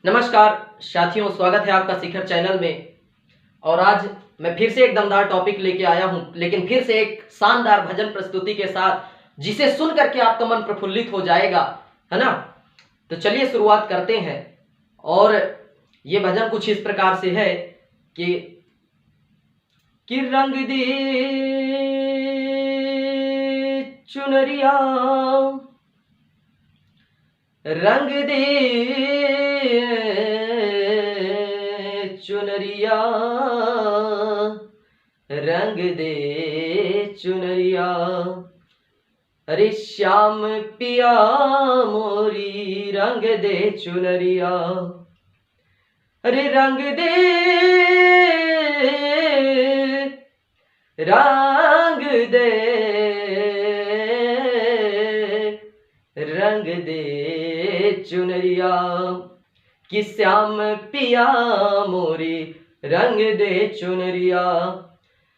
नमस्कार साथियों, स्वागत है आपका शिखर चैनल में। और आज मैं फिर से एक दमदार टॉपिक लेके आया हूं, लेकिन फिर से एक शानदार भजन प्रस्तुति के साथ, जिसे सुन करके आपका मन प्रफुल्लित हो जाएगा, है ना। तो चलिए शुरुआत करते हैं। और ये भजन कुछ इस प्रकार से है कि रंग दे चुनरिया, रंग दे चुनरिया, रंग दे चुनरिया, अरे श्याम पिया मोरी रंग दे चुनरिया, अरे रंग दे, रंग दे, रंग दे चुनरिया, कि श्याम पिया मोरी रंग दे चुनरिया,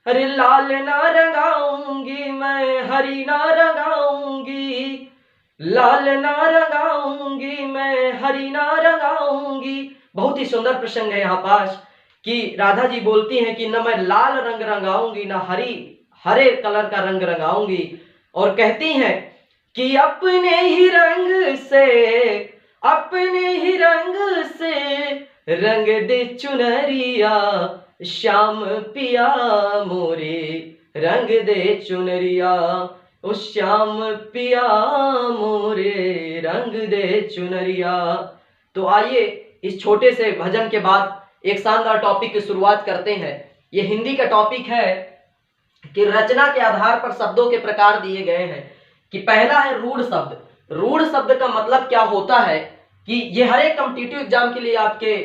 अरे लाल ना रंगाऊंगी मैं, हरी ना रंगाऊंगी, लाल ना रंगाऊंगी मैं, हरी ना रंगाऊंगी। बहुत ही सुंदर प्रसंग है यहाँ पास कि राधा जी बोलती हैं कि न मैं लाल रंग रंगाऊंगी, ना हरे कलर का रंग रंगाऊंगी, और कहती हैं कि अपने ही रंग से, अपने ही रंग से रंग दे चुनरिया, श्याम पिया मोरे रंग दे चुनरिया, ओ श्याम पिया मोरे रंग दे चुनरिया। तो आइए इस छोटे से भजन के बाद एक शानदार टॉपिक की शुरुआत करते हैं। ये हिंदी का टॉपिक है कि रचना के आधार पर शब्दों के प्रकार दिए गए हैं। कि पहला है रूढ़ शब्द। रूढ़ शब्द का मतलब क्या होता है कि ये हर एक कॉम्पिटिटिव एग्जाम के लिए आपके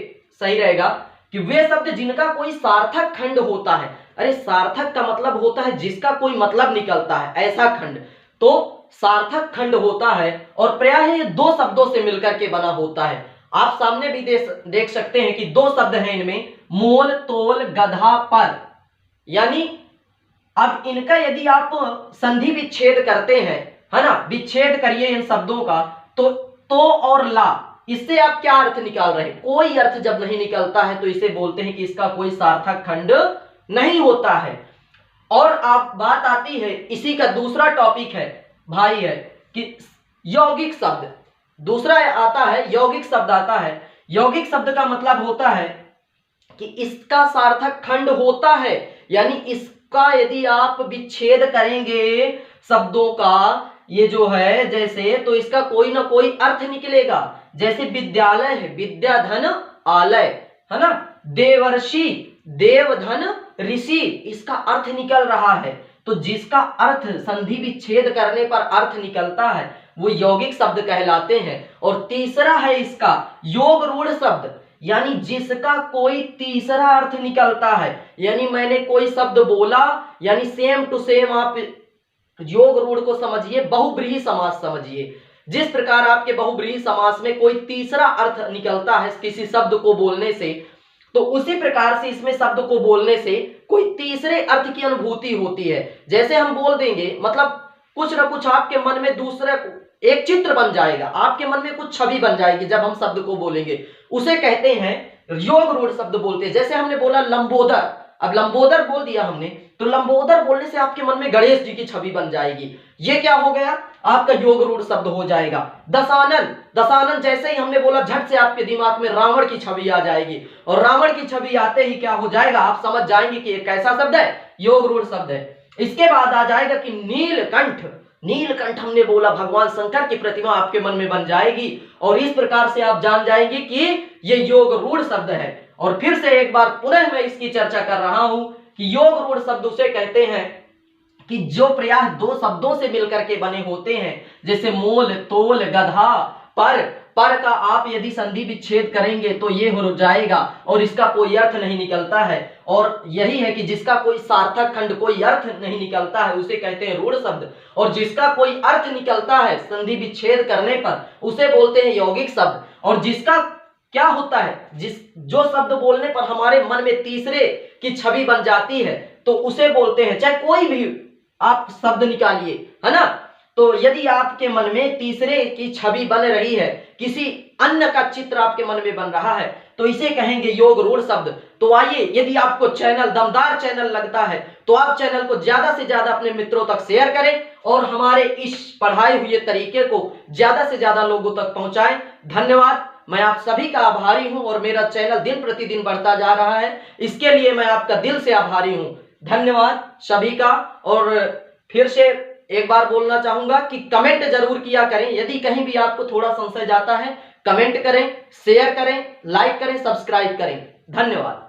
सही रहेगा कि वे शब्द जिनका कोई सार्थक खंड होता है। अरे सार्थक का मतलब होता है जिसका कोई मतलब निकलता है, ऐसा खंड। तो सार्थक खंड होता है और प्रायः ये दो शब्दों से मिलकर के बना होता है। आप सामने भी देख सकते हैं कि दो शब्द हैं इनमें, मोल तोल गधा पर। यानी अब इनका यदि आप संधि विच्छेद करते हैं, है ना, विच्छेद करिए इन शब्दों का, तो और ला, इससे आप क्या अर्थ निकाल रहे हैं? कोई अर्थ जब नहीं निकलता है तो इसे बोलते हैं कि इसका कोई सार्थक खंड नहीं होता है। और आप बात आती है, इसी का दूसरा टॉपिक है भाई है कि यौगिक शब्द। दूसरा आता है यौगिक शब्द आता है। यौगिक शब्द का मतलब होता है कि इसका सार्थक खंड होता है, यानी इसका यदि आप विच्छेद करेंगे शब्दों का, ये जो है जैसे, तो इसका कोई ना कोई अर्थ निकलेगा। जैसे विद्यालय है, विद्या धन आलय, है ना। देवर्षि, देव धन ऋषि, इसका अर्थ निकल रहा है। तो जिसका अर्थ संधि विच्छेद करने पर अर्थ निकलता है वो यौगिक शब्द कहलाते हैं। और तीसरा है इसका योग रूढ़ शब्द, यानी जिसका कोई तीसरा अर्थ निकलता है। यानी मैंने कोई शब्द बोला, यानी सेम टू सेम आप योग रूढ़ को समझिए, बहुब्रीहि समास समझिए। जिस प्रकार आपके बहुब्रीहि समास में कोई तीसरा अर्थ निकलता है किसी शब्द को बोलने से, तो उसी प्रकार से इसमें शब्द को बोलने से कोई तीसरे अर्थ की अनुभूति होती है। जैसे हम बोल देंगे, मतलब कुछ ना कुछ आपके मन में दूसरा एक चित्र बन जाएगा, आपके मन में कुछ छवि बन जाएगी जब हम शब्द को बोलेंगे, उसे कहते हैं योग रूढ़ शब्द बोलते हैं। जैसे हमने बोला लंबोदर, अब लंबोदर बोल दिया हमने, तो लंबोदर बोलने से आपके मन में गणेश जी की छवि बन जाएगी। ये क्या हो गया? आपका योग रूढ़ शब्द हो जाएगा। दशानन, दशानन जैसे ही हमने बोला, झट से आपके दिमाग में रावण की छवि आ जाएगी, और रावण की छवि आते ही क्या हो जाएगा, आप समझ जाएंगे कि ये कैसा शब्द है, योग रूढ़ शब्द है। इसके बाद आ जाएगा कि नीलकंठ। नीलकंठ हमने बोला, भगवान शंकर की प्रतिमा आपके मन में बन जाएगी, और इस प्रकार से आप जान जाएंगे कि ये योग रूढ़ शब्द है। और फिर से एक बार पुनः मैं इसकी चर्चा कर रहा हूं कि योग रूढ़ शब्द उसे कहते हैं कि जो प्रायः दो शब्दों से मिलकर के बने होते हैं। जैसे मोल तोल गधा पर का आप यदि संधि विच्छेद करेंगे तो ये हो जाएगा और इसका कोई अर्थ नहीं निकलता है। और यही है कि जिसका कोई सार्थक खंड, कोई अर्थ नहीं निकलता है, उसे कहते हैं रूढ़ शब्द। और जिसका कोई अर्थ निकलता है संधि विच्छेद करने पर, उसे बोलते हैं यौगिक शब्द। और जिसका क्या होता है, जो शब्द बोलने पर हमारे मन में तीसरे की छवि बन जाती है, तो उसे बोलते हैं, चाहे कोई भी आप शब्द निकालिए, है ना, तो यदि आपके मन में तीसरे की छवि बन रही है, किसी अन्य का चित्र आपके मन में बन रहा है, तो इसे कहेंगे योग रूढ़ शब्द। तो आइए, यदि आपको चैनल दमदार चैनल लगता है तो आप चैनल को ज्यादा से ज्यादा अपने मित्रों तक शेयर करें और हमारे इस पढ़ाए हुए तरीके को ज्यादा से ज्यादा लोगों तक पहुंचाएं। धन्यवाद। मैं आप सभी का आभारी हूं और मेरा चैनल दिन प्रतिदिन बढ़ता जा रहा है, इसके लिए मैं आपका दिल से आभारी हूं। धन्यवाद सभी का। और फिर से एक बार बोलना चाहूंगा कि कमेंट जरूर किया करें। यदि कहीं भी आपको थोड़ा संशय जाता है, कमेंट करें, शेयर करें, लाइक करें, सब्सक्राइब करें। धन्यवाद।